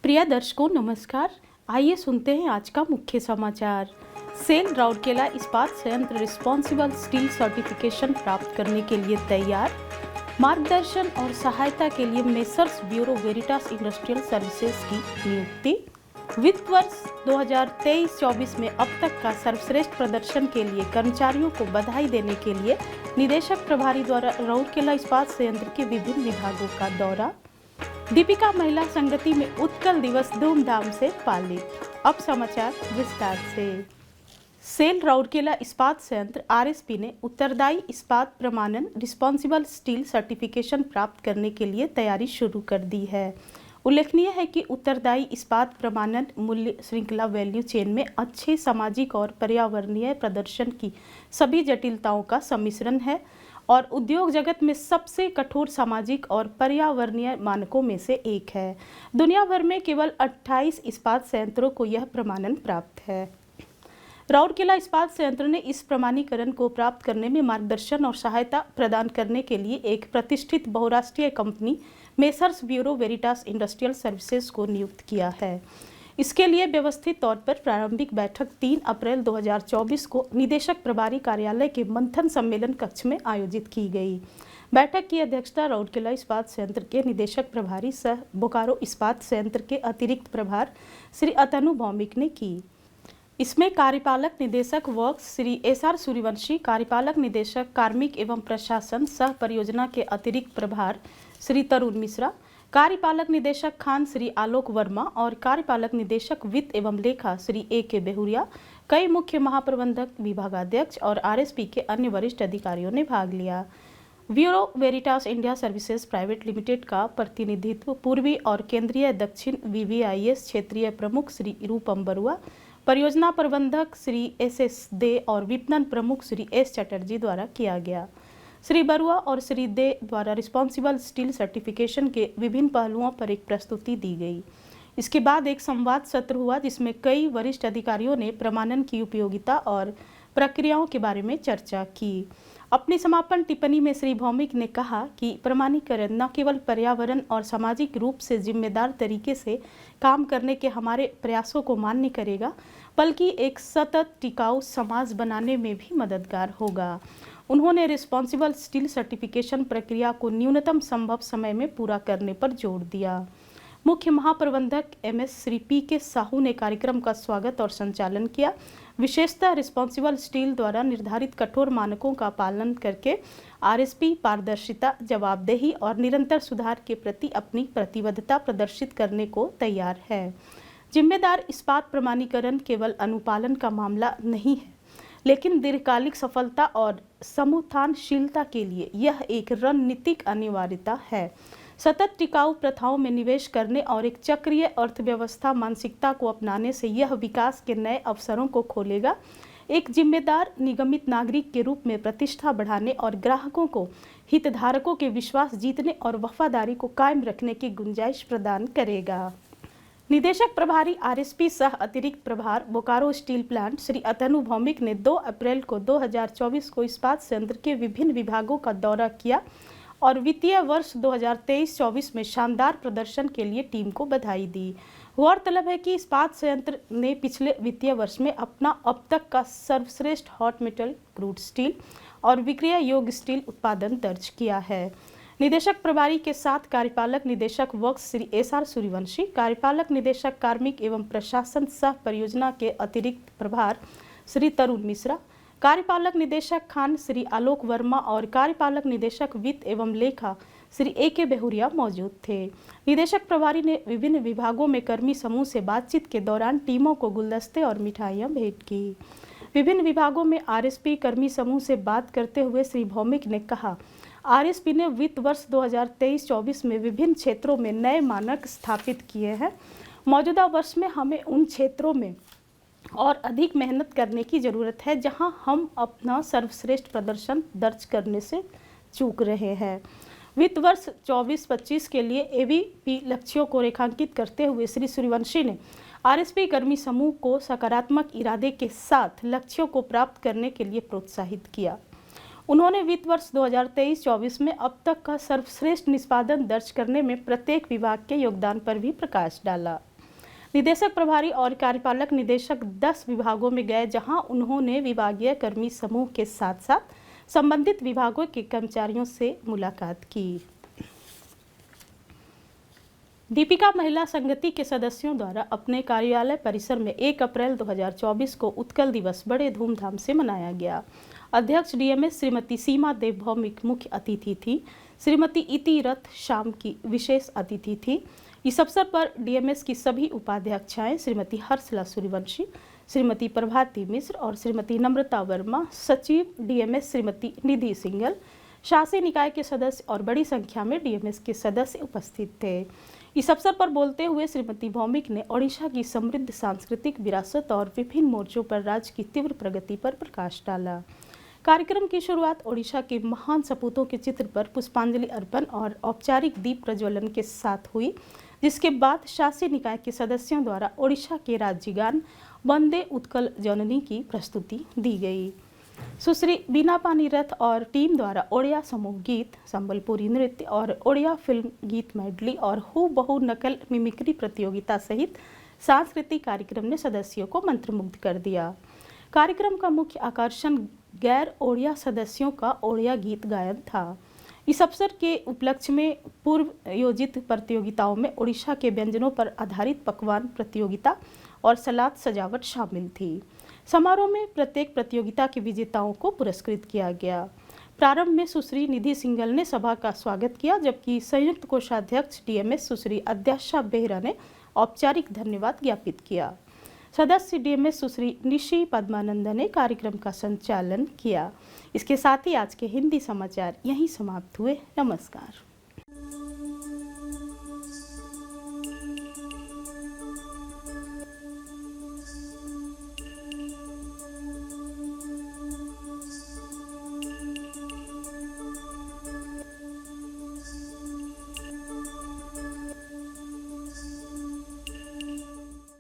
प्रिय दर्शकों नमस्कार। आइए सुनते हैं आज का मुख्य समाचार। सेल राउरकेला इस्पात संयंत्र रिस्पॉन्सिबल स्टील सर्टिफिकेशन प्राप्त करने के लिए तैयार। मार्गदर्शन और सहायता के लिए messrs bureau Veritas industrial services की नियुक्ति। वित्त वर्ष 2023-24 में अब तक का सर्वश्रेष्ठ प्रदर्शन के लिए कर्मचारियों को बधाई देने के लिए निदेशक प्रभारी द्वारा राउरकेला इस्पात संयंत्र के विभिन्न विभागों का दौरा। दीपिका महिला संगति में उत्कल दिवस धूमधाम से पालित। अब समाचार विस्तार से। सेल राउरकेला इस्पात संयंत्र आरएसपी ने उत्तरदायी इस्पात प्रमाणन रिस्पॉन्सिबल स्टील सर्टिफिकेशन प्राप्त करने के लिए तैयारी शुरू कर दी है। उल्लेखनीय है कि उत्तरदायी इस्पात प्रमाणन मूल्य श्रृंखला वैल्यू चेन में अच्छे सामाजिक और पर्यावरणीय प्रदर्शन की सभी जटिलताओं का सम्मिश्रण है और उद्योग जगत में सबसे कठोर सामाजिक और पर्यावरणीय मानकों में से एक है। दुनिया भर में केवल 28 इस्पात संयंत्रों को यह प्रमाणन प्राप्त है। राउरकेला इस्पात संयंत्र ने इस प्रमाणीकरण को प्राप्त करने में मार्गदर्शन और सहायता प्रदान करने के लिए एक प्रतिष्ठित बहुराष्ट्रीय company messrs bureau Veritas industrial services को नियुक्त किया है। इसके लिए व्यवस्थित तौर पर प्रारंभिक बैठक 3 अप्रैल 2024 को निदेशक प्रभारी कार्यालय के मंथन सम्मेलन कक्ष में आयोजित की गई। बैठक की अध्यक्षता राउरकेला इस्पात संयंत्र के निदेशक प्रभारी सह बोकारो इस्पात संयंत्र के अतिरिक्त प्रभार श्री अतनु भौमिक ने की। इसमें कार्यपालक निदेशक वर्क्स श्री एसआर सूर्यवंशी, कार्यपालक निदेशक कार्मिक एवं प्रशासन सह परियोजना के अतिरिक्त प्रभार श्री तरुण मिश्रा, कार्यपालक निदेशक खान श्री आलोक वर्मा और कार्यपालक निदेशक वित्त एवं लेखा श्री ए.के. बेहुरिया, कई मुख्य महाप्रबंधक, विभागाध्यक्ष और आरएसपी के अन्य वरिष्ठ अधिकारियों ने भाग लिया। Bureau Veritas India services private limited का प्रतिनिधित्व पूर्वी और केंद्रीय दक्षिण वीवीआईएस क्षेत्रीय प्रमुख श्री रूपम बरुआ, परियोजना प्रबंधक श्री एस दे और विपणन प्रमुख श्री एस चटर्जी द्वारा किया गया। श्री बरुआ और श्री दे द्वारा रिस्पॉन्सिबल स्टील सर्टिफिकेशन के विभिन्न पहलुओं पर एक प्रस्तुति दी गई। इसके बाद एक संवाद सत्र हुआ जिसमें कई वरिष्ठ अधिकारियों ने प्रमाणन की उपयोगिता और प्रक्रियाओं के बारे में चर्चा की। अपनी समापन टिप्पणी में श्री भौमिक ने कहा कि प्रमाणीकरण न केवल पर्यावरण और सामाजिक रूप से जिम्मेदार तरीके से काम करने के हमारे प्रयासों को मान्य करेगा, बल्कि एक सतत टिकाऊ समाज बनाने में भी मददगार होगा। उन्होंने रिस्पॉन्सिबल स्टील सर्टिफिकेशन प्रक्रिया को न्यूनतम संभव समय में पूरा करने पर जोर दिया। मुख्य महाप्रबंधक एमएस श्री पी.के. साहू ने कार्यक्रम का स्वागत और संचालन किया। विशेषतः रिस्पॉन्सिबल स्टील द्वारा निर्धारित कठोर मानकों का पालन करके आरएसपी पारदर्शिता, जवाबदेही और निरंतर सुधार के प्रति अपनी प्रतिबद्धता प्रदर्शित करने को तैयार है। जिम्मेदार इस्पात प्रमाणीकरण केवल अनुपालन का मामला नहीं है, लेकिन दीर्घकालिक सफलता और समुत्थानशीलता के लिए यह एक रणनीतिक अनिवार्यता है। सतत टिकाऊ प्रथाओं में निवेश करने और एक चक्रीय अर्थव्यवस्था मानसिकता को अपनाने से यह विकास के नए अवसरों को खोलेगा। एक जिम्मेदार निगमित नागरिक के रूप में प्रतिष्ठा बढ़ाने और ग्राहकों को हितधारकों के विश्वास जीतने और वफादारी को कायम रखने की गुंजाइश प्रदान करेगा। निदेशक प्रभारी आरएसपी सह अतिरिक्त प्रभार बोकारो स्टील प्लांट श्री अतनु भौमिक ने 2 अप्रैल को 2024 को इस्पात संयंत्र के विभिन्न विभागों का दौरा किया और वित्तीय वर्ष 2023-24 में शानदार प्रदर्शन के लिए टीम को बधाई दी। गौरतलब है कि इस्पात संयंत्र ने पिछले वित्तीय वर्ष में अपना अब तक का सर्वश्रेष्ठ हॉट मेटल, क्रूड स्टील और विक्रय योग्य स्टील उत्पादन दर्ज किया है। निदेशक प्रभारी के साथ कार्यपालक निदेशक वर्क्स श्री एसआर सूर्यवंशी, कार्यपालक निदेशक कार्मिक एवं प्रशासन सह परियोजना के अतिरिक्त प्रभार श्री तरुण मिश्रा, कार्यपालक निदेशक खान श्री आलोक वर्मा और कार्यपालक निदेशक वित्त एवं लेखा श्री ए.के. बेहुरिया मौजूद थे। निदेशक प्रभारी ने विभिन्न विभागों में कर्मी समूह से बातचीत के दौरान टीमों को गुलदस्ते और मिठाइयां भेंट की। विभिन्न विभागों में आरएसपी कर्मी समूह से बात करते हुए श्री भौमिक ने कहा, आरएसपी ने वित्त वर्ष 2023-24 में विभिन्न क्षेत्रों में नए मानक स्थापित किए हैं। मौजूदा वर्ष में हमें उन क्षेत्रों में और अधिक मेहनत करने की ज़रूरत है जहां हम अपना सर्वश्रेष्ठ प्रदर्शन दर्ज करने से चूक रहे हैं। वित्त वर्ष 24-25 के लिए एबीपी लक्ष्यों को रेखांकित करते हुए श्री सूर्यवंशी ने आरएसपी कर्मी समूह को सकारात्मक इरादे के साथ लक्ष्यों को प्राप्त करने के लिए प्रोत्साहित किया। उन्होंने वित्त वर्ष 2023-24 में अब तक का सर्वश्रेष्ठ निष्पादन दर्ज करने में प्रत्येक विभाग के योगदान पर भी प्रकाश डाला। निदेशक प्रभारी और कार्यपालक निदेशक 10 विभागों में गए, जहां उन्होंने विभागीय कर्मी समूह के साथ साथ संबंधित विभागों के कर्मचारियों से मुलाकात की। दीपिका महिला संगति के सदस्यों द्वारा अपने कार्यालय परिसर में 1 अप्रैल 2024 को उत्कल दिवस बड़े धूमधाम से मनाया गया। अध्यक्ष डीएमएस श्रीमती सीमा देव भौमिक मुख्य अतिथि थी। श्रीमती इति रथ शाम की विशेष अतिथि थी। इस अवसर पर डीएमएस की सभी उपाध्यक्षाएं श्रीमती हर्षला सूर्यवंशी, श्रीमती प्रभाती मिश्र और श्रीमती नम्रता वर्मा, सचिव डीएमएस श्रीमती निधि सिंगल, शासी निकाय के सदस्य और बड़ी संख्या में डीएमएस के सदस्य उपस्थित थे। इस अवसर पर बोलते हुए श्रीमती भौमिक ने ओडिशा की समृद्ध सांस्कृतिक विरासत और विभिन्न मोर्चों पर राज्य की तीव्र प्रगति पर प्रकाश डाला। कार्यक्रम की शुरुआत ओडिशा के महान सपूतों के चित्र पर पुष्पांजलि अर्पण और औपचारिक दीप प्रज्वलन के साथ हुई, जिसके बाद शासी निकाय के सदस्यों द्वारा ओडिशा के राज्यगान वंदे उत्कल जननी की प्रस्तुति दी गई। सुश्री बीना पानी रथ और टीम द्वारा ओडिया समूह गीत, संबलपुरी नृत्य और ओडिया फिल्म गीत मेडली और हूबहू नकल मिमिक्री प्रतियोगिता सहित सांस्कृतिक कार्यक्रम ने सदस्यों को मंत्रमुग्ध कर दिया। कार्यक्रम का मुख्य आकर्षण गैर ओडिया सदस्यों का ओडिया गीत गायन था। इस अवसर के उपलक्ष्य में पूर्व आयोजित प्रतियोगिताओं में ओडिशा के व्यंजनों पर आधारित पकवान प्रतियोगिता और सलाद सजावट शामिल थी। समारोह में प्रत्येक प्रतियोगिता के विजेताओं को पुरस्कृत किया गया। प्रारंभ में सुश्री निधि सिंगल ने सभा का स्वागत किया, जबकि संयुक्त कोषाध्यक्ष डीएमएस सुश्री अद्याशा बेहरा ने औपचारिक धन्यवाद ज्ञापित किया। सदस्य डीएमएस सुश्री निशी पद्मानंद ने कार्यक्रम का संचालन किया। इसके साथ ही आज के हिंदी समाचार यहीं समाप्त हुए। नमस्कार।